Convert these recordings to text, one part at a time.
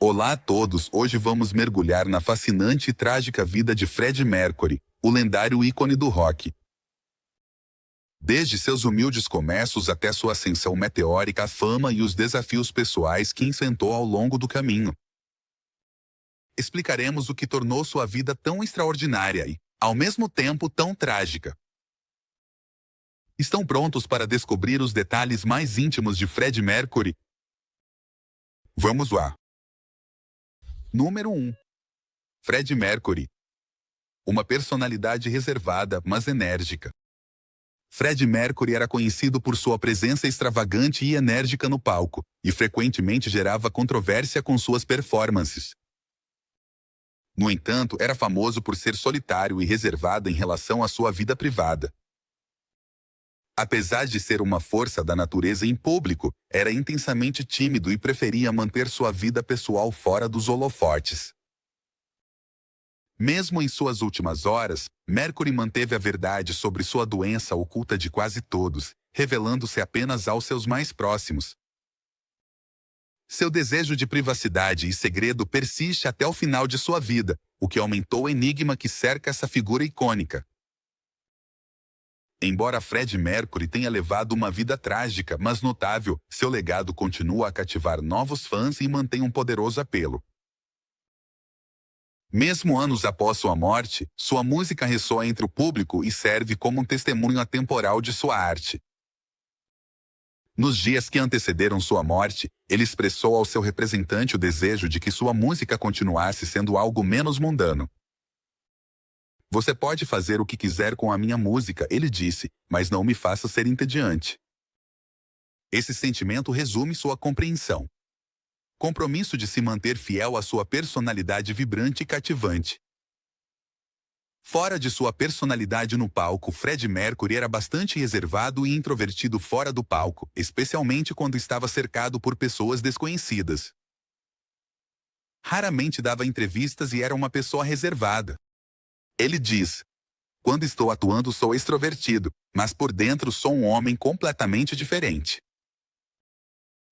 Olá a todos, hoje vamos mergulhar na fascinante e trágica vida de Freddie Mercury, o lendário ícone do rock. Desde seus humildes começos até sua ascensão meteórica à fama e os desafios pessoais que enfrentou ao longo do caminho. Explicaremos o que tornou sua vida tão extraordinária e, ao mesmo tempo, tão trágica. Estão prontos para descobrir os detalhes mais íntimos de Freddie Mercury? Vamos lá! Número 1. Freddie Mercury. Uma personalidade reservada, mas enérgica. Freddie Mercury era conhecido por sua presença extravagante e enérgica no palco, e frequentemente gerava controvérsia com suas performances. No entanto, era famoso por ser solitário e reservado em relação à sua vida privada. Apesar de ser uma força da natureza em público, era intensamente tímido e preferia manter sua vida pessoal fora dos holofotes. Mesmo em suas últimas horas, Mercury manteve a verdade sobre sua doença oculta de quase todos, revelando-se apenas aos seus mais próximos. Seu desejo de privacidade e segredo persiste até o final de sua vida, o que aumentou o enigma que cerca essa figura icônica. Embora Freddie Mercury tenha levado uma vida trágica, mas notável, seu legado continua a cativar novos fãs e mantém um poderoso apelo. Mesmo anos após sua morte, sua música ressoa entre o público e serve como um testemunho atemporal de sua arte. Nos dias que antecederam sua morte, ele expressou ao seu representante o desejo de que sua música continuasse sendo algo menos mundano. "Você pode fazer o que quiser com a minha música", ele disse, "mas não me faça ser entediante." Esse sentimento resume sua compreensão. Compromisso de se manter fiel à sua personalidade vibrante e cativante. Fora de sua personalidade no palco, Freddie Mercury era bastante reservado e introvertido fora do palco, especialmente quando estava cercado por pessoas desconhecidas. Raramente dava entrevistas e era uma pessoa reservada. Ele diz: "Quando estou atuando sou extrovertido, mas por dentro sou um homem completamente diferente."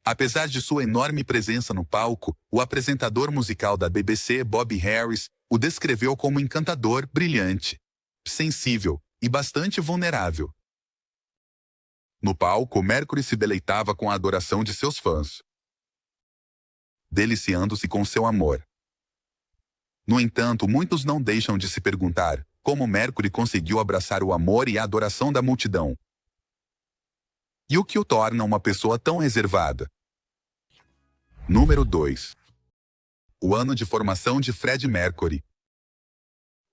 Apesar de sua enorme presença no palco, o apresentador musical da BBC, Bob Harris, o descreveu como encantador, brilhante, sensível e bastante vulnerável. No palco, Mercury se deleitava com a adoração de seus fãs, deliciando-se com seu amor. No entanto, muitos não deixam de se perguntar como Mercury conseguiu abraçar o amor e a adoração da multidão. E o que o torna uma pessoa tão reservada? Número 2. O ano de formação de Freddie Mercury.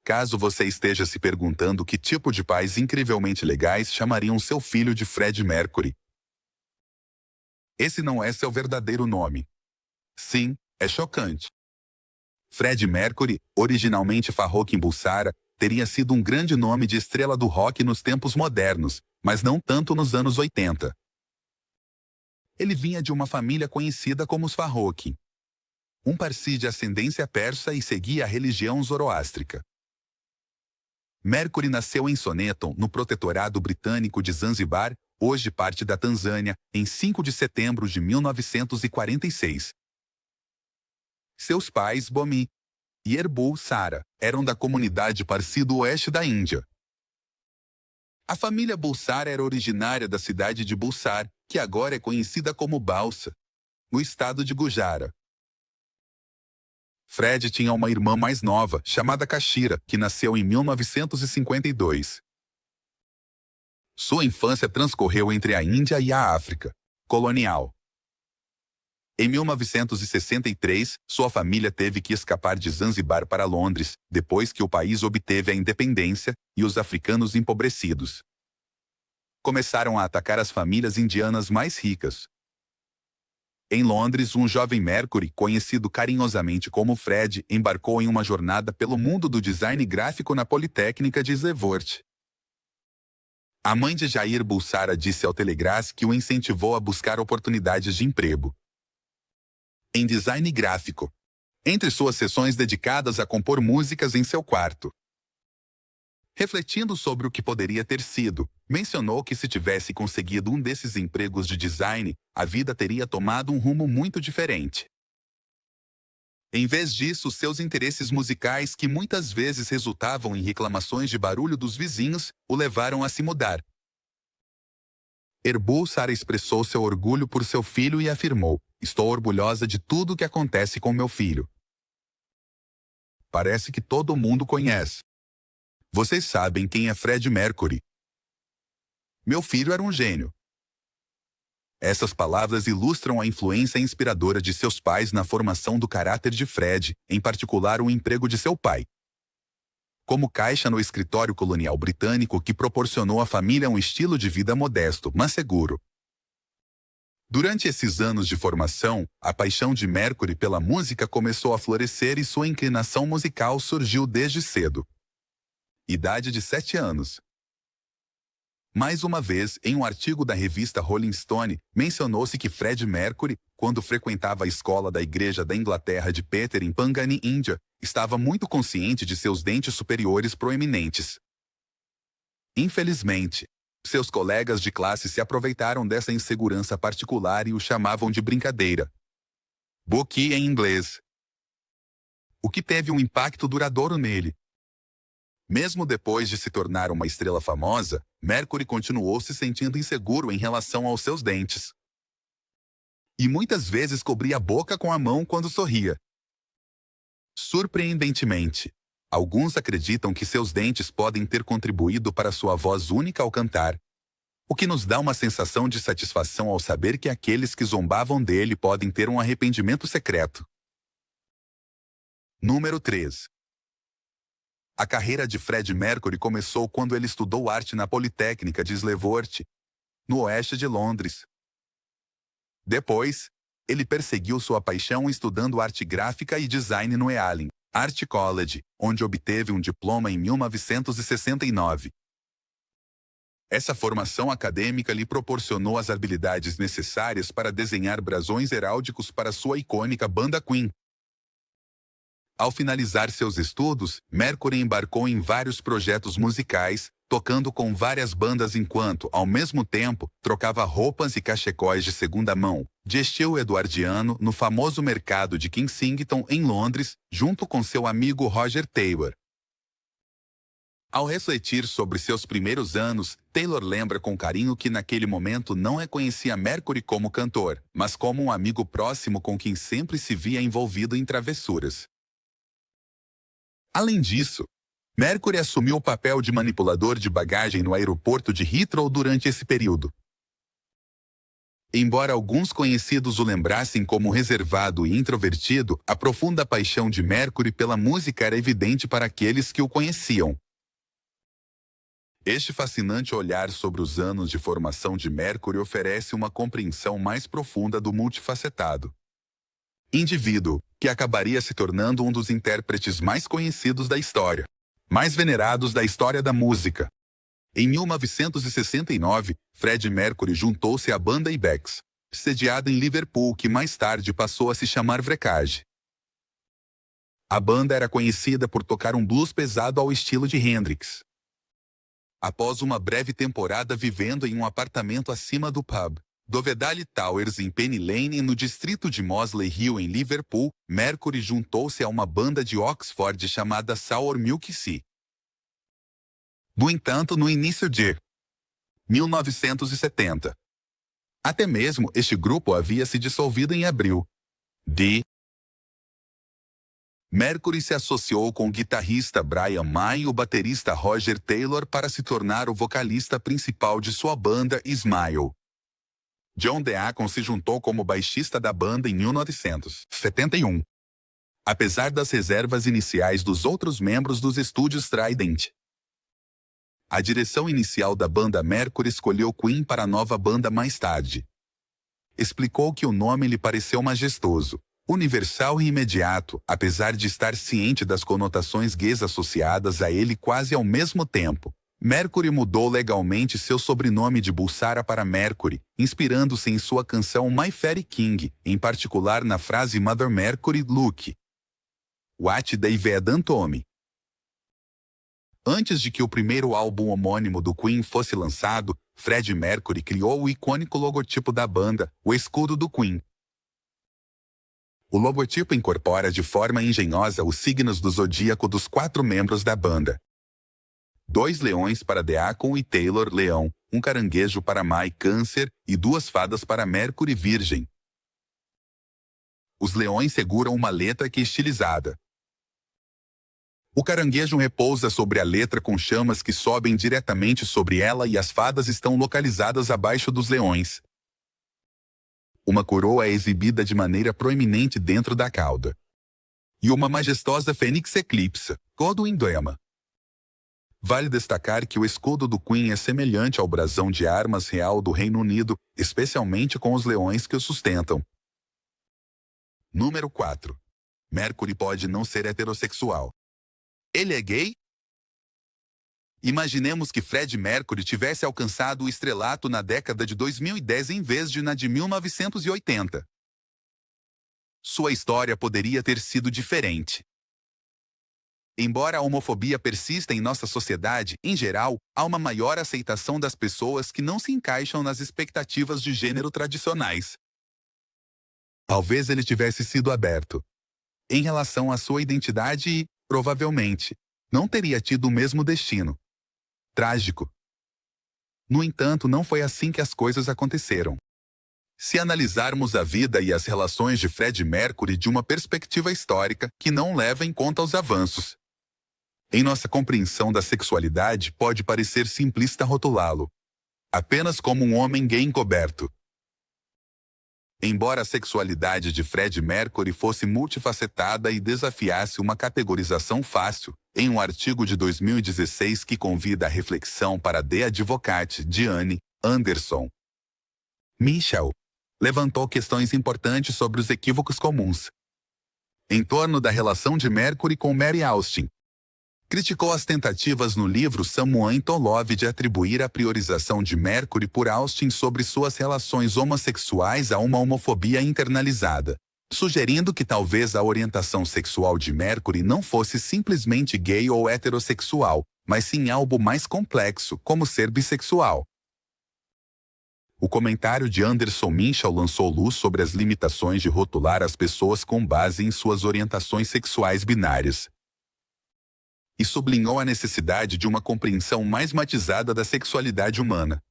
Caso você esteja se perguntando que tipo de pais incrivelmente legais chamariam seu filho de Freddie Mercury, esse não é seu verdadeiro nome. Sim, é chocante. Freddie Mercury, originalmente Farrokh Bulsara, teria sido um grande nome de estrela do rock nos tempos modernos, mas não tanto nos anos 80. Ele vinha de uma família conhecida como os Farrokh, um Parsi de ascendência persa, e seguia a religião zoroástrica. Mercury nasceu em Soneton, no protetorado britânico de Zanzibar, hoje parte da Tanzânia, em 5 de setembro de 1946. Seus pais, Bomi e Erbul Sara, eram da comunidade Parsi do oeste da Índia. A família Bulsara era originária da cidade de Bulsar, que agora é conhecida como Balsa, no estado de Gujara. Fred tinha uma irmã mais nova, chamada Kashira, que nasceu em 1952. Sua infância transcorreu entre a Índia e a África colonial. Em 1963, sua família teve que escapar de Zanzibar para Londres, depois que o país obteve a independência e os africanos empobrecidos começaram a atacar as famílias indianas mais ricas. Em Londres, um jovem Mercury, conhecido carinhosamente como Fred, embarcou em uma jornada pelo mundo do design gráfico na Politécnica de Zevort. A mãe de Jair Bulsara disse ao Telegraph que o incentivou a buscar oportunidades de emprego em design gráfico, entre suas sessões dedicadas a compor músicas em seu quarto. Refletindo sobre o que poderia ter sido, mencionou que se tivesse conseguido um desses empregos de design, a vida teria tomado um rumo muito diferente. Em vez disso, seus interesses musicais, que muitas vezes resultavam em reclamações de barulho dos vizinhos, o levaram a se mudar. Erbu Sara expressou seu orgulho por seu filho e afirmou: "Estou orgulhosa de tudo o que acontece com meu filho. Parece que todo mundo conhece. Vocês sabem quem é Fred Mercury. Meu filho era um gênio." Essas palavras ilustram a influência inspiradora de seus pais na formação do caráter de Fred, em particular o emprego de seu pai como caixa no escritório colonial britânico, que proporcionou à família um estilo de vida modesto, mas seguro. Durante esses anos de formação, a paixão de Mercury pela música começou a florescer e sua inclinação musical surgiu desde cedo. Idade de 7 anos. Mais uma vez, em um artigo da revista Rolling Stone, mencionou-se que Fred Mercury, quando frequentava a escola da Igreja da Inglaterra de Peter em Pangani, Índia, estava muito consciente de seus dentes superiores proeminentes. Infelizmente, seus colegas de classe se aproveitaram dessa insegurança particular e o chamavam de brincadeira. Boqui em inglês. O que teve um impacto duradouro nele. Mesmo depois de se tornar uma estrela famosa, Mercury continuou se sentindo inseguro em relação aos seus dentes. E muitas vezes cobria a boca com a mão quando sorria. Surpreendentemente, alguns acreditam que seus dentes podem ter contribuído para sua voz única ao cantar, o que nos dá uma sensação de satisfação ao saber que aqueles que zombavam dele podem ter um arrependimento secreto. Número 3. A carreira de Fred Mercury começou quando ele estudou arte na Politécnica de Slavort, no oeste de Londres. Depois, ele perseguiu sua paixão estudando arte gráfica e design no Ealing Art College, onde obteve um diploma em 1969. Essa formação acadêmica lhe proporcionou as habilidades necessárias para desenhar brasões heráldicos para sua icônica banda Queen. Ao finalizar seus estudos, Mercury embarcou em vários projetos musicais, tocando com várias bandas enquanto, ao mesmo tempo, trocava roupas e cachecóis de segunda mão, de estilo eduardiano, no famoso mercado de Kensington, em Londres, junto com seu amigo Roger Taylor. Ao refletir sobre seus primeiros anos, Taylor lembra com carinho que naquele momento não reconhecia Mercury como cantor, mas como um amigo próximo com quem sempre se via envolvido em travessuras. Além disso, Mercury assumiu o papel de manipulador de bagagem no aeroporto de Heathrow durante esse período. Embora alguns conhecidos o lembrassem como reservado e introvertido, a profunda paixão de Mercury pela música era evidente para aqueles que o conheciam. Este fascinante olhar sobre os anos de formação de Mercury oferece uma compreensão mais profunda do multifacetado indivíduo, que acabaria se tornando um dos intérpretes mais conhecidos da história, mais venerados da história da música. Em 1969, Fred Mercury juntou-se à banda Ibex, sediada em Liverpool, que mais tarde passou a se chamar Wreckage. A banda era conhecida por tocar um blues pesado ao estilo de Hendrix. Após uma breve temporada vivendo em um apartamento acima do pub Dovedale Towers em Penny Lane, no distrito de Mosley Hill, em Liverpool, Mercury juntou-se a uma banda de Oxford chamada Sour Milk Sea. No entanto, no início de 1970, até mesmo este grupo havia se dissolvido em abril de Mercury se associou com o guitarrista Brian May e o baterista Roger Taylor para se tornar o vocalista principal de sua banda Smile. John Deacon se juntou como baixista da banda em 1971. Apesar das reservas iniciais dos outros membros dos estúdios Trident, a direção inicial da banda Mercury escolheu Queen para a nova banda mais tarde. Explicou que o nome lhe pareceu majestoso, universal e imediato, apesar de estar ciente das conotações gays associadas a ele quase ao mesmo tempo. Mercury mudou legalmente seu sobrenome de Bulsara para Mercury, inspirando-se em sua canção My Fairy King, em particular na frase Mother Mercury, Look What They've Done to Me. Antes de que o primeiro álbum homônimo do Queen fosse lançado, Fred Mercury criou o icônico logotipo da banda, o escudo do Queen. O logotipo incorpora de forma engenhosa os signos do zodíaco dos 4 membros da banda. 2 leões para Deacon e Taylor, Leão, um caranguejo para Mai, Câncer, e 2 fadas para Mercury, Virgem. Os leões seguram uma letra que é estilizada. O caranguejo repousa sobre a letra com chamas que sobem diretamente sobre ela e as fadas estão localizadas abaixo dos leões. Uma coroa é exibida de maneira proeminente dentro da cauda. E uma majestosa fênix eclipsa, todo o emblema. Vale destacar que o escudo do Queen é semelhante ao brasão de armas real do Reino Unido, especialmente com os leões que o sustentam. Número 4. Mercury pode não ser heterossexual. Ele é gay? Imaginemos que Freddie Mercury tivesse alcançado o estrelato na década de 2010 em vez de na de 1980. Sua história poderia ter sido diferente. Embora a homofobia persista em nossa sociedade, em geral, há uma maior aceitação das pessoas que não se encaixam nas expectativas de gênero tradicionais. Talvez ele tivesse sido aberto em relação à sua identidade e, provavelmente, não teria tido o mesmo destino. Trágico. No entanto, não foi assim que as coisas aconteceram. Se analisarmos a vida e as relações de Freddie Mercury de uma perspectiva histórica que não leva em conta os avanços em nossa compreensão da sexualidade, pode parecer simplista rotulá-lo apenas como um homem gay encoberto. Embora a sexualidade de Freddie Mercury fosse multifacetada e desafiasse uma categorização fácil, em um artigo de 2016 que convida à reflexão para The Advocate, Gianni Anderson Michel levantou questões importantes sobre os equívocos comuns em torno da relação de Mercury com Mary Austin. Criticou as tentativas no livro Someone to Love de atribuir a priorização de Mercury por Austin sobre suas relações homossexuais a uma homofobia internalizada, sugerindo que talvez a orientação sexual de Mercury não fosse simplesmente gay ou heterossexual, mas sim algo mais complexo, como ser bissexual. O comentário de Anderson Michel lançou luz sobre as limitações de rotular as pessoas com base em suas orientações sexuais binárias e sublinhou a necessidade de uma compreensão mais matizada da sexualidade humana.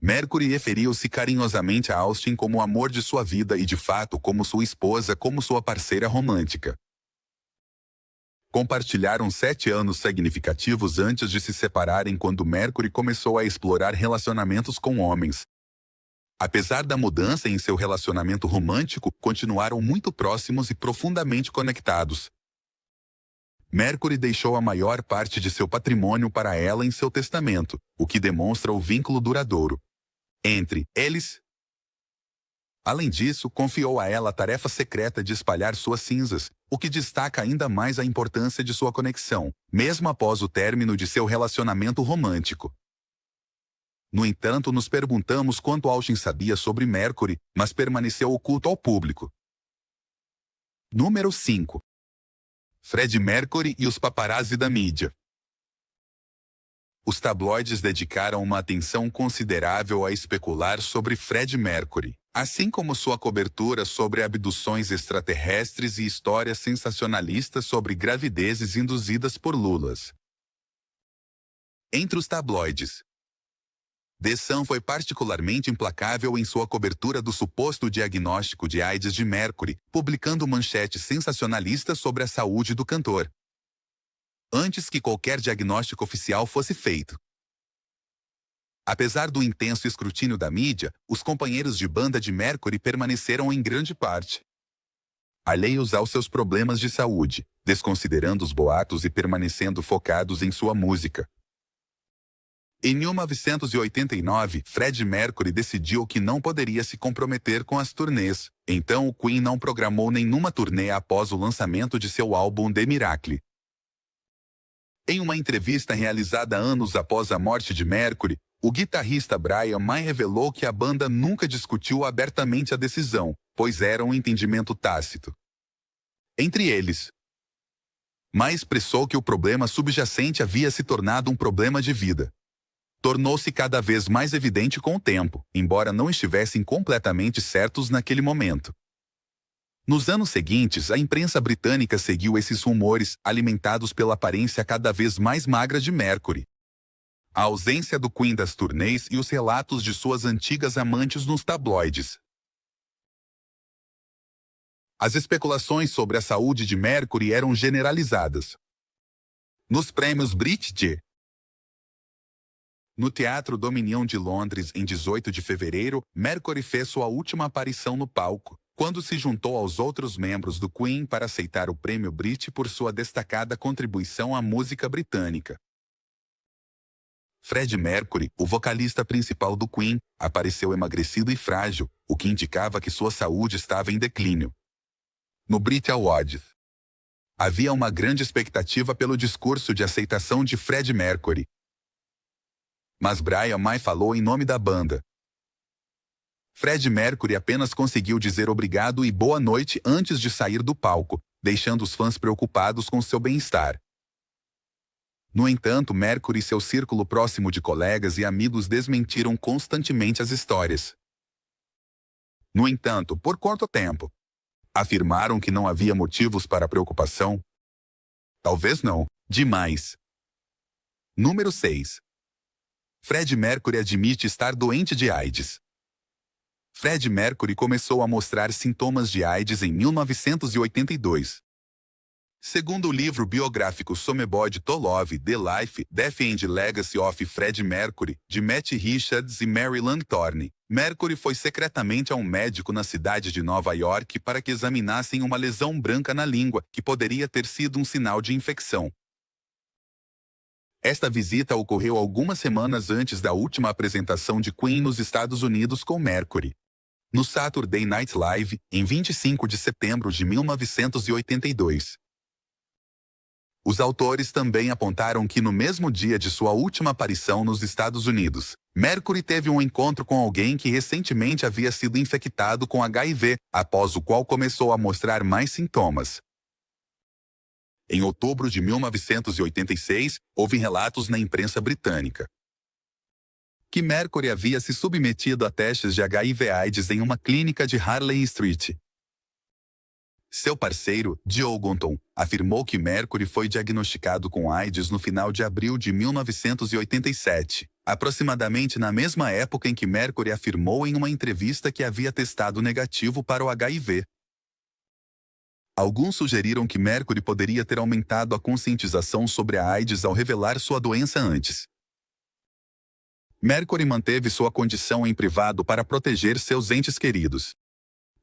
Mercury referiu-se carinhosamente a Austin como o amor de sua vida e, de fato, como sua esposa, como sua parceira romântica. Compartilharam 7 anos significativos antes de se separarem quando Mercury começou a explorar relacionamentos com homens. Apesar da mudança em seu relacionamento romântico, continuaram muito próximos e profundamente conectados. Mercury deixou a maior parte de seu patrimônio para ela em seu testamento, o que demonstra o vínculo duradouro entre eles. Além disso, confiou a ela a tarefa secreta de espalhar suas cinzas, o que destaca ainda mais a importância de sua conexão, mesmo após o término de seu relacionamento romântico. No entanto, nos perguntamos quanto Austin sabia sobre Mercury, mas permaneceu oculto ao público. Número 5. Freddie Mercury e os paparazzi da mídia. Os tabloides dedicaram uma atenção considerável a especular sobre Freddie Mercury, assim como sua cobertura sobre abduções extraterrestres e histórias sensacionalistas sobre gravidezes induzidas por lulas. Entre os tabloides, The Sun foi particularmente implacável em sua cobertura do suposto diagnóstico de AIDS de Mercury, publicando manchetes sensacionalistas sobre a saúde do cantor, antes que qualquer diagnóstico oficial fosse feito. Apesar do intenso escrutínio da mídia, os companheiros de banda de Mercury permaneceram em grande parte alheios aos seus problemas de saúde, desconsiderando os boatos e permanecendo focados em sua música. Em 1989, Freddie Mercury decidiu que não poderia se comprometer com as turnês, então o Queen não programou nenhuma turnê após o lançamento de seu álbum The Miracle. Em uma entrevista realizada anos após a morte de Mercury, o guitarrista Brian May revelou que a banda nunca discutiu abertamente a decisão, pois era um entendimento tácito entre eles. May expressou que o problema subjacente havia se tornado um problema de vida. Tornou-se cada vez mais evidente com o tempo, embora não estivessem completamente certos naquele momento. Nos anos seguintes, a imprensa britânica seguiu esses rumores, alimentados pela aparência cada vez mais magra de Mercury. A ausência do Queen das turnês e os relatos de suas antigas amantes nos tabloides. As especulações sobre a saúde de Mercury eram generalizadas. Nos prêmios Brit J. No Teatro Dominion de Londres, em 18 de fevereiro, Mercury fez sua última aparição no palco, quando se juntou aos outros membros do Queen para aceitar o prêmio Brit por sua destacada contribuição à música britânica. Freddie Mercury, o vocalista principal do Queen, apareceu emagrecido e frágil, o que indicava que sua saúde estava em declínio. No Brit Awards, havia uma grande expectativa pelo discurso de aceitação de Freddie Mercury. Mas Brian May falou em nome da banda. Freddie Mercury apenas conseguiu dizer obrigado e boa noite antes de sair do palco, deixando os fãs preocupados com seu bem-estar. No entanto, Mercury e seu círculo próximo de colegas e amigos desmentiram constantemente as histórias. No entanto, por quanto tempo? Afirmaram que não havia motivos para preocupação? Talvez não. Demais. Número 6. Freddie Mercury admite estar doente de AIDS. Freddie Mercury começou a mostrar sintomas de AIDS em 1982. Segundo o livro biográfico Somebody to Love: The Life, Death and Legacy of Freddie Mercury, de Matt Richards e Mary Langthorne, Mercury foi secretamente a um médico na cidade de Nova York para que examinassem uma lesão branca na língua, que poderia ter sido um sinal de infecção. Esta visita ocorreu algumas semanas antes da última apresentação de Queen nos Estados Unidos com Mercury. No Saturday Night Live, em 25 de setembro de 1982. Os autores também apontaram que no mesmo dia de sua última aparição nos Estados Unidos, Mercury teve um encontro com alguém que recentemente havia sido infectado com HIV, após o qual começou a mostrar mais sintomas. Em outubro de 1986, houve relatos na imprensa britânica que Mercury havia se submetido a testes de HIV/AIDS em uma clínica de Harley Street. Seu parceiro, Joe Gunton, afirmou que Mercury foi diagnosticado com AIDS no final de abril de 1987, aproximadamente na mesma época em que Mercury afirmou em uma entrevista que havia testado negativo para o HIV. Alguns sugeriram que Mercury poderia ter aumentado a conscientização sobre a AIDS ao revelar sua doença antes. Mercury manteve sua condição em privado para proteger seus entes queridos.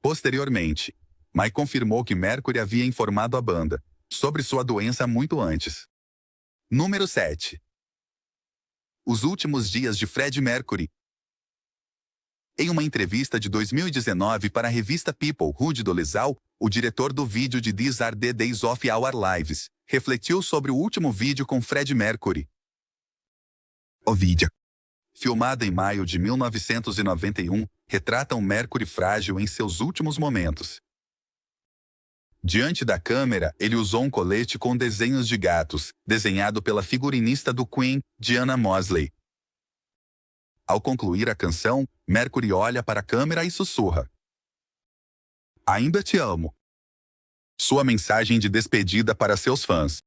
Posteriormente, May confirmou que Mercury havia informado a banda sobre sua doença muito antes. Número 7. Os últimos dias de Freddie Mercury. Em uma entrevista de 2019 para a revista People, Rudy Dolezal, o diretor do vídeo de These Are the Days of Our Lives, refletiu sobre o último vídeo com Freddie Mercury. O vídeo, filmado em maio de 1991, retrata um Mercury frágil em seus últimos momentos. Diante da câmera, ele usou um colete com desenhos de gatos, desenhado pela figurinista do Queen, Diana Mosley. Ao concluir a canção, Mercury olha para a câmera e sussurra: "Ainda te amo." Sua mensagem de despedida para seus fãs.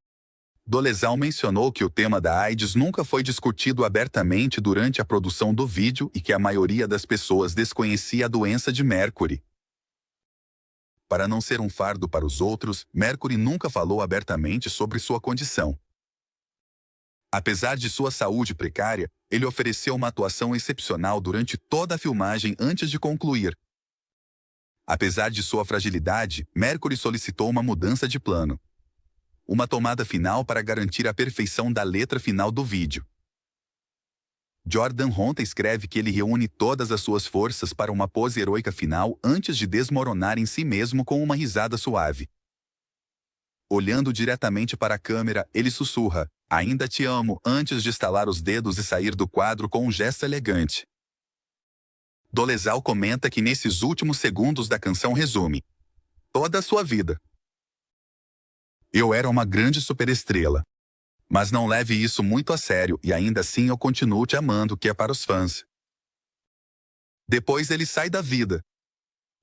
Dolezal mencionou que o tema da AIDS nunca foi discutido abertamente durante a produção do vídeo e que a maioria das pessoas desconhecia a doença de Mercury. Para não ser um fardo para os outros, Mercury nunca falou abertamente sobre sua condição. Apesar de sua saúde precária, ele ofereceu uma atuação excepcional durante toda a filmagem antes de concluir. Apesar de sua fragilidade, Mercury solicitou uma mudança de plano. Uma tomada final para garantir a perfeição da letra final do vídeo. Jordan Honta escreve que ele reúne todas as suas forças para uma pose heroica final antes de desmoronar em si mesmo com uma risada suave. Olhando diretamente para a câmera, ele sussurra: "Ainda te amo", antes de estalar os dedos e sair do quadro com um gesto elegante. Dolezal comenta que nesses últimos segundos da canção resume toda a sua vida. "Eu era uma grande superestrela. Mas não leve isso muito a sério e ainda assim eu continuo te amando", que é para os fãs. Depois ele sai da vida.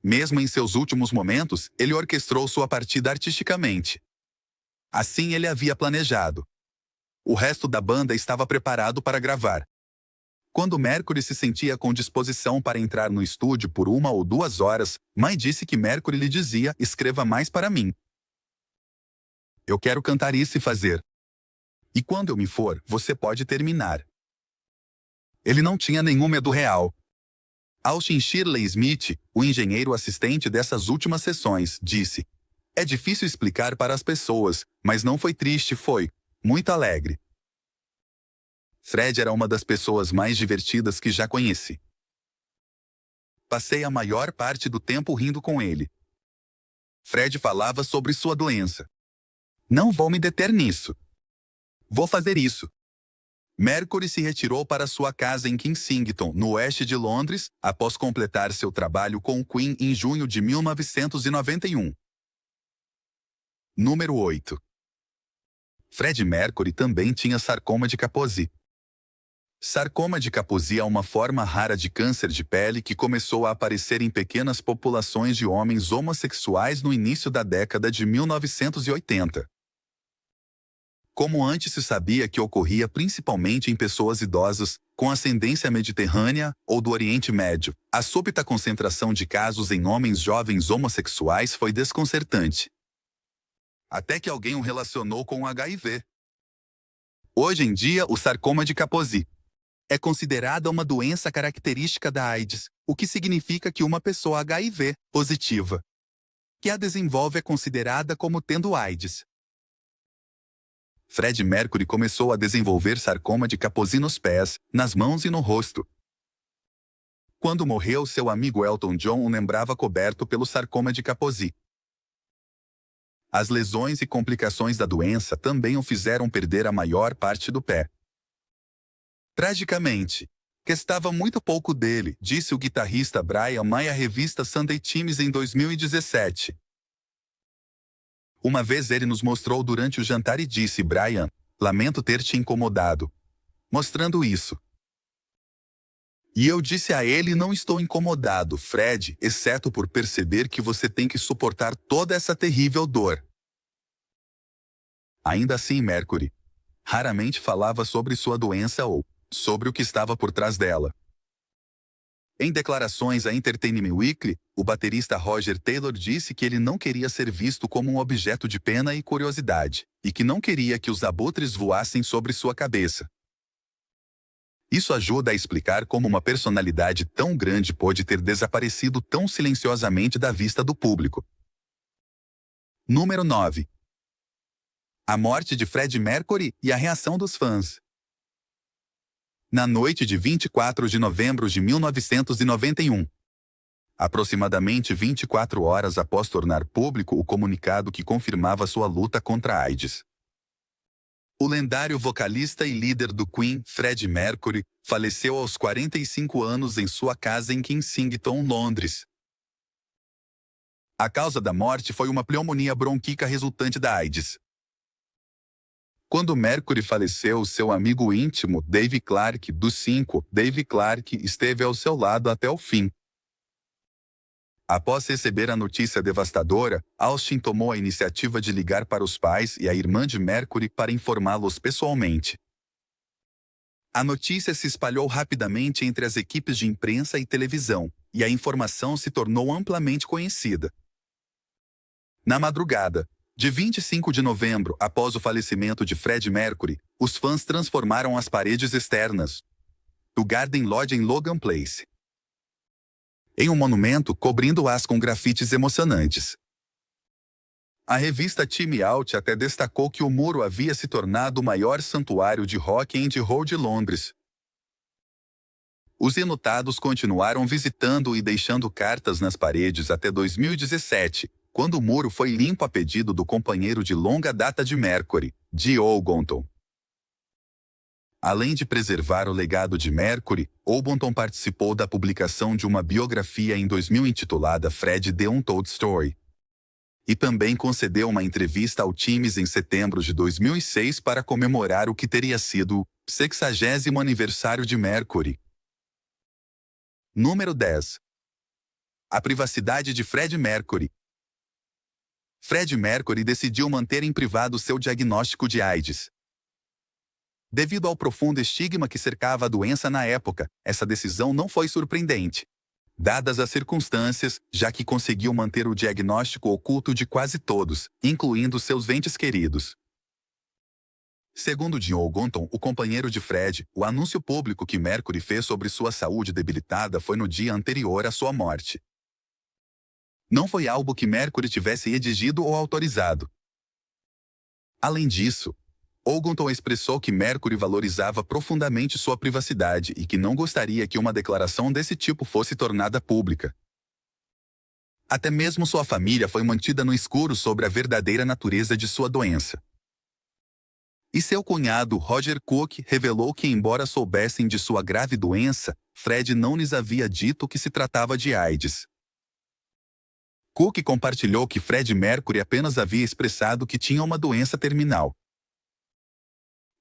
Mesmo em seus últimos momentos, ele orquestrou sua partida artisticamente. Assim ele havia planejado. O resto da banda estava preparado para gravar. Quando Mercury se sentia com disposição para entrar no estúdio por 1 ou 2 horas, May disse que Mercury lhe dizia: escreva mais para mim. Eu quero cantar isso e fazer. E quando eu me for, você pode terminar. Ele não tinha nenhum medo real. Austin Shirley Smith, o engenheiro assistente dessas últimas sessões, disse: é difícil explicar para as pessoas, mas não foi triste, foi muito alegre. Fred era uma das pessoas mais divertidas que já conheci. Passei a maior parte do tempo rindo com ele. Fred falava sobre sua doença. Não vou me deter nisso. Vou fazer isso. Mercury se retirou para sua casa em Kensington, no oeste de Londres, após completar seu trabalho com o Queen em junho de 1991. Número 8. Freddie Mercury também tinha sarcoma de Kaposi. Sarcoma de Kaposi é uma forma rara de câncer de pele que começou a aparecer em pequenas populações de homens homossexuais no início da década de 1980. Como antes se sabia que ocorria principalmente em pessoas idosas, com ascendência mediterrânea ou do Oriente Médio, a súbita concentração de casos em homens jovens homossexuais foi desconcertante. Até que alguém o relacionou com o HIV. Hoje em dia, o sarcoma de Kaposi é considerada uma doença característica da AIDS, o que significa que uma pessoa HIV positiva que a desenvolve é considerada como tendo AIDS. Freddie Mercury começou a desenvolver sarcoma de Kaposi nos pés, nas mãos e no rosto. Quando morreu, seu amigo Elton John o lembrava coberto pelo sarcoma de Kaposi. As lesões e complicações da doença também o fizeram perder a maior parte do pé. Tragicamente, restava muito pouco dele, disse o guitarrista Brian May à revista Sunday Times em 2017. Uma vez ele nos mostrou durante o jantar e disse: Brian, lamento ter te incomodado. Mostrando isso. E eu disse a ele: não estou incomodado, Fred, exceto por perceber que você tem que suportar toda essa terrível dor. Ainda assim, Mercury raramente falava sobre sua doença ou sobre o que estava por trás dela. Em declarações à Entertainment Weekly, o baterista Roger Taylor disse que ele não queria ser visto como um objeto de pena e curiosidade, e que não queria que os abutres voassem sobre sua cabeça. Isso ajuda a explicar como uma personalidade tão grande pôde ter desaparecido tão silenciosamente da vista do público. Número 9. A morte de Freddie Mercury e a reação dos fãs. Na noite de 24 de novembro de 1991, aproximadamente 24 horas após tornar público o comunicado que confirmava sua luta contra a AIDS, o lendário vocalista e líder do Queen, Freddie Mercury, faleceu aos 45 anos em sua casa em Kensington, Londres. A causa da morte foi uma pneumonia bronquíaca resultante da AIDS. Quando Mercury faleceu, seu amigo íntimo, Dave Clark, dos 5, Dave Clark, esteve ao seu lado até o fim. Após receber a notícia devastadora, Austin tomou a iniciativa de ligar para os pais e a irmã de Mercury para informá-los pessoalmente. A notícia se espalhou rapidamente entre as equipes de imprensa e televisão, e a informação se tornou amplamente conhecida. Na madrugada de 25 de novembro, após o falecimento de Freddie Mercury, os fãs transformaram as paredes externas do Garden Lodge em Logan Place em um monumento, cobrindo-as com grafites emocionantes. A revista Time Out até destacou que o muro havia se tornado o maior santuário de rock and roll de Londres. Os enlutados continuaram visitando e deixando cartas nas paredes até 2017, quando o muro foi limpo a pedido do companheiro de longa data de Mercury, Joe Bonton. Além de preservar o legado de Mercury, Bonton participou da publicação de uma biografia em 2000 intitulada Fred The Untold Story. E também concedeu uma entrevista ao Times em setembro de 2006 para comemorar o que teria sido o 60º aniversário de Mercury. Número 10. A privacidade de Freddie Mercury. Freddie Mercury decidiu manter em privado seu diagnóstico de AIDS. Devido ao profundo estigma que cercava a doença na época, essa decisão não foi surpreendente, dadas as circunstâncias, já que conseguiu manter o diagnóstico oculto de quase todos, incluindo seus entes queridos. Segundo Jim Ogunton, o companheiro de Fred, o anúncio público que Mercury fez sobre sua saúde debilitada foi no dia anterior à sua morte. Não foi algo que Mercury tivesse redigido ou autorizado. Além disso, Ogunton expressou que Mercury valorizava profundamente sua privacidade e que não gostaria que uma declaração desse tipo fosse tornada pública. Até mesmo sua família foi mantida no escuro sobre a verdadeira natureza de sua doença. E seu cunhado, Roger Cook, revelou que, embora soubessem de sua grave doença, Fred não lhes havia dito que se tratava de AIDS. Cook compartilhou que Freddie Mercury apenas havia expressado que tinha uma doença terminal,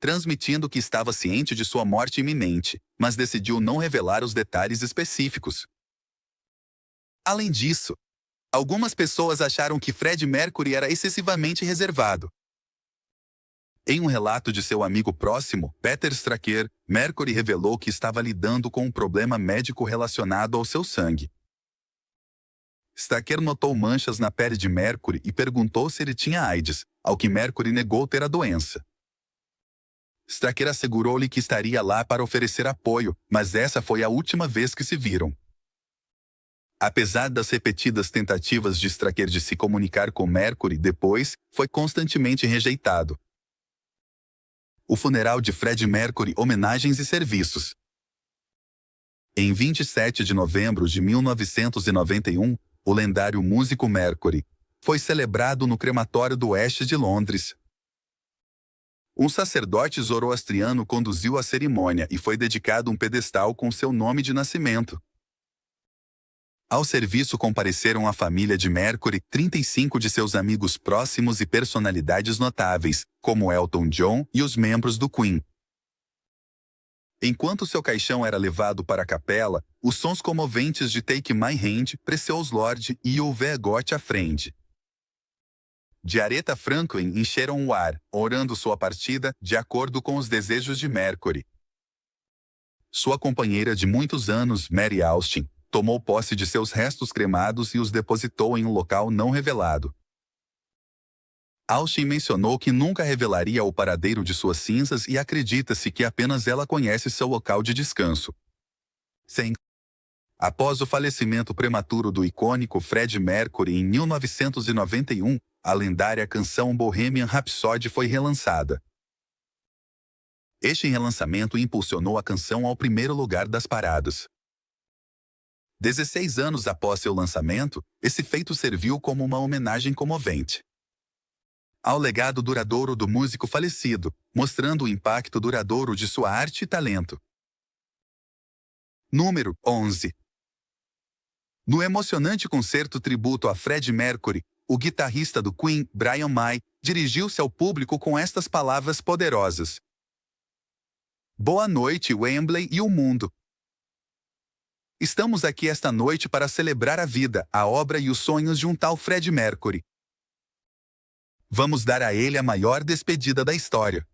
transmitindo que estava ciente de sua morte iminente, mas decidiu não revelar os detalhes específicos. Além disso, algumas pessoas acharam que Freddie Mercury era excessivamente reservado. Em um relato de seu amigo próximo, Peter Straker, Mercury revelou que estava lidando com um problema médico relacionado ao seu sangue. Straker notou manchas na pele de Mercury e perguntou se ele tinha AIDS, ao que Mercury negou ter a doença. Straker assegurou-lhe que estaria lá para oferecer apoio, mas essa foi a última vez que se viram. Apesar das repetidas tentativas de Straker de se comunicar com Mercury depois, foi constantemente rejeitado. O funeral de Freddie Mercury, homenagens e serviços. Em 27 de novembro de 1991, o lendário músico Mercury foi celebrado no crematório do oeste de Londres. Um sacerdote zoroastriano conduziu a cerimônia e foi dedicado um pedestal com seu nome de nascimento. Ao serviço compareceram a família de Mercury, 35 de seus amigos próximos e personalidades notáveis, como Elton John e os membros do Queen. Enquanto seu caixão era levado para a capela, os sons comoventes de Take My Hand, Precious Lord e You Ve Got a Friend de Aretha Franklin encheram o ar, orando sua partida de acordo com os desejos de Mercury. Sua companheira de muitos anos, Mary Austin, tomou posse de seus restos cremados e os depositou em um local não revelado. Austin mencionou que nunca revelaria o paradeiro de suas cinzas e acredita-se que apenas ela conhece seu local de descanso. Sim. Após o falecimento prematuro do icônico Freddie Mercury em 1991, a lendária canção Bohemian Rhapsody foi relançada. Este relançamento impulsionou a canção ao primeiro lugar das paradas. 16 anos após seu lançamento, esse feito serviu como uma homenagem comovente ao legado duradouro do músico falecido, mostrando o impacto duradouro de sua arte e talento. Número 11. No emocionante concerto tributo a Freddie Mercury, o guitarrista do Queen, Brian May, dirigiu-se ao público com estas palavras poderosas: Boa noite, Wembley e o mundo. Estamos aqui esta noite para celebrar a vida, a obra e os sonhos de um tal Freddie Mercury. Vamos dar a ele a maior despedida da história.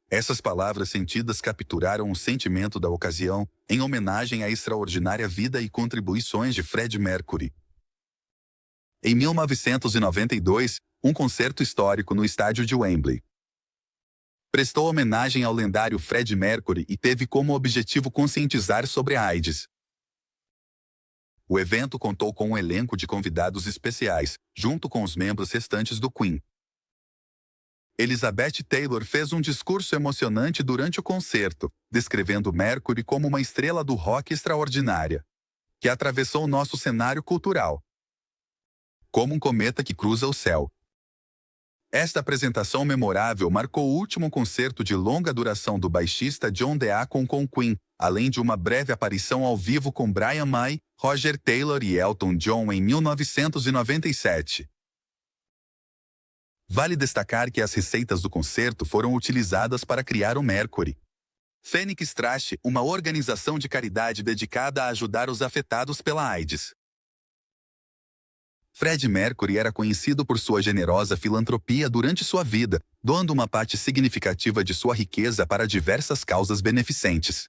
Essas palavras sentidas capturaram o sentimento da ocasião, em homenagem à extraordinária vida e contribuições de Freddie Mercury. Em 1992, um concerto histórico no estádio de Wembley prestou homenagem ao lendário Freddie Mercury e teve como objetivo conscientizar sobre a AIDS. O evento contou com um elenco de convidados especiais, junto com os membros restantes do Queen. Elizabeth Taylor fez um discurso emocionante durante o concerto, descrevendo Mercury como uma estrela do rock extraordinária, que atravessou nosso cenário cultural como um cometa que cruza o céu. Esta apresentação memorável marcou o último concerto de longa duração do baixista John Deacon com Queen, além de uma breve aparição ao vivo com Brian May, Roger Taylor e Elton John em 1997. Vale destacar que as receitas do concerto foram utilizadas para criar o Mercury Phoenix Trust, uma organização de caridade dedicada a ajudar os afetados pela AIDS. Freddie Mercury era conhecido por sua generosa filantropia durante sua vida, doando uma parte significativa de sua riqueza para diversas causas beneficentes.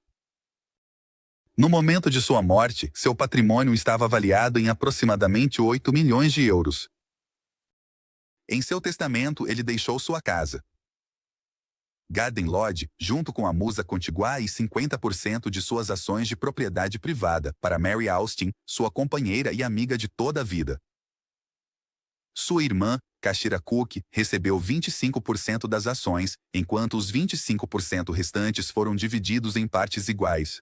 No momento de sua morte, seu patrimônio estava avaliado em aproximadamente 8 milhões de euros. Em seu testamento, ele deixou sua casa, Garden Lodge, junto com a musa contiguar e 50% de suas ações de propriedade privada, para Mary Austin, sua companheira e amiga de toda a vida. Sua irmã, Kashira Cook, recebeu 25% das ações, enquanto os 25% restantes foram divididos em partes iguais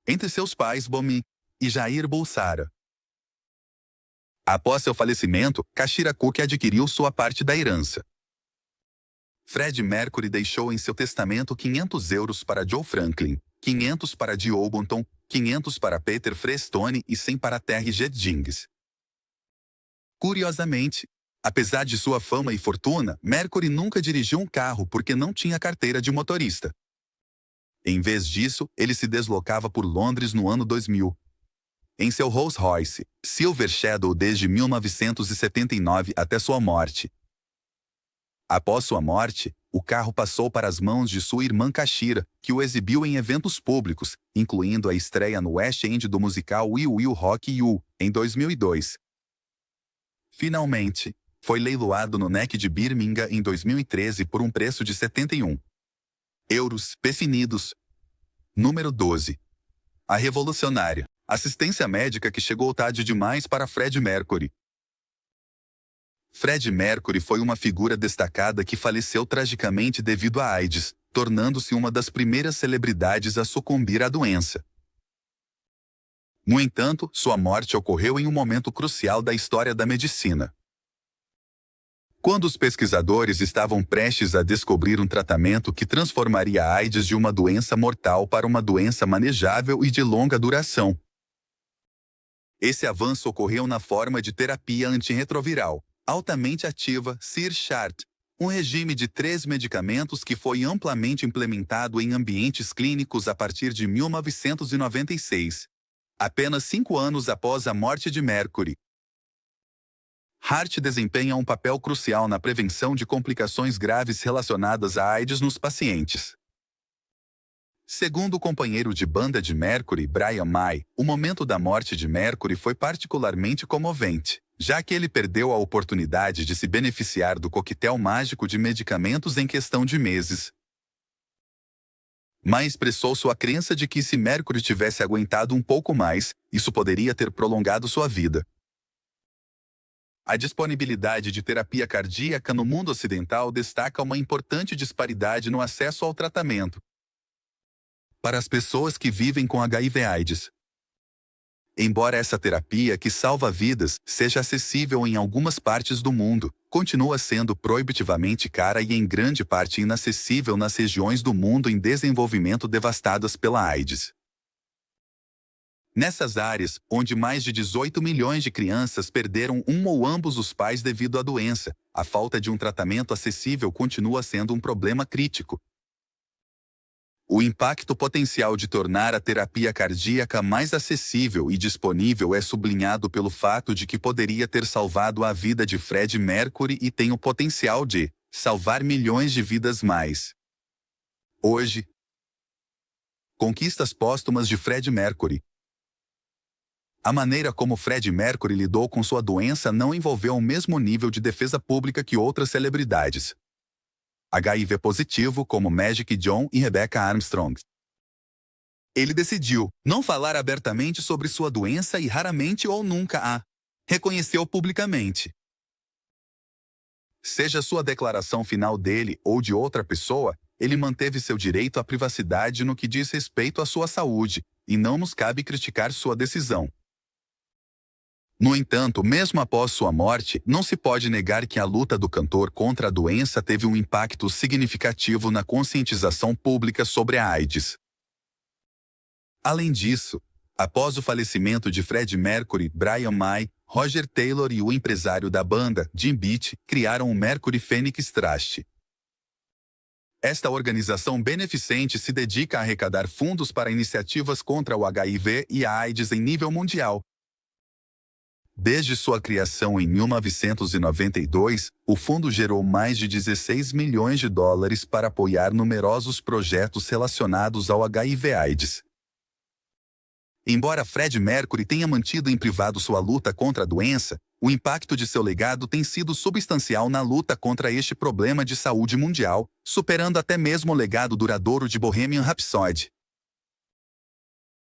entre seus pais Bomi e Jair Bulsara. Após seu falecimento, Kashira Cook adquiriu sua parte da herança. Freddie Mercury deixou em seu testamento 500 euros para Joe Franklin, 500 para Dio Bonton, 500 para Peter Frestone e 100 para Terry Jenkins. Curiosamente, apesar de sua fama e fortuna, Mercury nunca dirigiu um carro porque não tinha carteira de motorista. Em vez disso, ele se deslocava por Londres no ano 2000. Em seu Rolls-Royce, Silver Shadow desde 1979 até sua morte. Após sua morte, o carro passou para as mãos de sua irmã Kashira, que o exibiu em eventos públicos, incluindo a estreia no West End do musical We Will Rock You, em 2002. Finalmente, foi leiloado no NEC de Birmingham em 2013 por um preço de 71 euros definidos. Número 12. A revolucionária assistência médica que chegou tarde demais para Freddie Mercury. Freddie Mercury foi uma figura destacada que faleceu tragicamente devido à AIDS, tornando-se uma das primeiras celebridades a sucumbir à doença. No entanto, sua morte ocorreu em um momento crucial da história da medicina. Quando os pesquisadores estavam prestes a descobrir um tratamento que transformaria a AIDS de uma doença mortal para uma doença manejável e de longa duração. Esse avanço ocorreu na forma de terapia antirretroviral, altamente ativa Sir-Chart, um regime de 3 medicamentos que foi amplamente implementado em ambientes clínicos a partir de 1996, apenas 5 anos após a morte de Mercury. Hart desempenha um papel crucial na prevenção de complicações graves relacionadas à AIDS nos pacientes. Segundo o companheiro de banda de Mercury, Brian May, o momento da morte de Mercury foi particularmente comovente, já que ele perdeu a oportunidade de se beneficiar do coquetel mágico de medicamentos em questão de meses. May expressou sua crença de que se Mercury tivesse aguentado um pouco mais, isso poderia ter prolongado sua vida. A disponibilidade de terapia cardíaca no mundo ocidental destaca uma importante disparidade no acesso ao tratamento para as pessoas que vivem com HIV/AIDS. Embora essa terapia que salva vidas seja acessível em algumas partes do mundo, continua sendo proibitivamente cara e em grande parte inacessível nas regiões do mundo em desenvolvimento devastadas pela AIDS. Nessas áreas, onde mais de 18 milhões de crianças perderam um ou ambos os pais devido à doença, a falta de um tratamento acessível continua sendo um problema crítico. O impacto potencial de tornar a terapia cardíaca mais acessível e disponível é sublinhado pelo fato de que poderia ter salvado a vida de Freddie Mercury e tem o potencial de salvar milhões de vidas mais. Hoje, conquistas póstumas de Freddie Mercury. A maneira como Freddie Mercury lidou com sua doença não envolveu o mesmo nível de defesa pública que outras celebridades. HIV positivo como Magic John e Rebecca Armstrong. Ele decidiu não falar abertamente sobre sua doença e raramente ou nunca a reconheceu publicamente. Seja sua declaração final dele ou de outra pessoa, ele manteve seu direito à privacidade no que diz respeito à sua saúde, e não nos cabe criticar sua decisão. No entanto, mesmo após sua morte, não se pode negar que a luta do cantor contra a doença teve um impacto significativo na conscientização pública sobre a AIDS. Além disso, após o falecimento de Freddie Mercury, Brian May, Roger Taylor e o empresário da banda, Jim Beach, criaram o Mercury Phoenix Trust. Esta organização beneficente se dedica a arrecadar fundos para iniciativas contra o HIV e a AIDS em nível mundial. Desde sua criação em 1992, o fundo gerou mais de 16 milhões de dólares para apoiar numerosos projetos relacionados ao HIV/AIDS. Embora Fred Mercury tenha mantido em privado sua luta contra a doença, o impacto de seu legado tem sido substancial na luta contra este problema de saúde mundial, superando até mesmo o legado duradouro de Bohemian Rhapsody.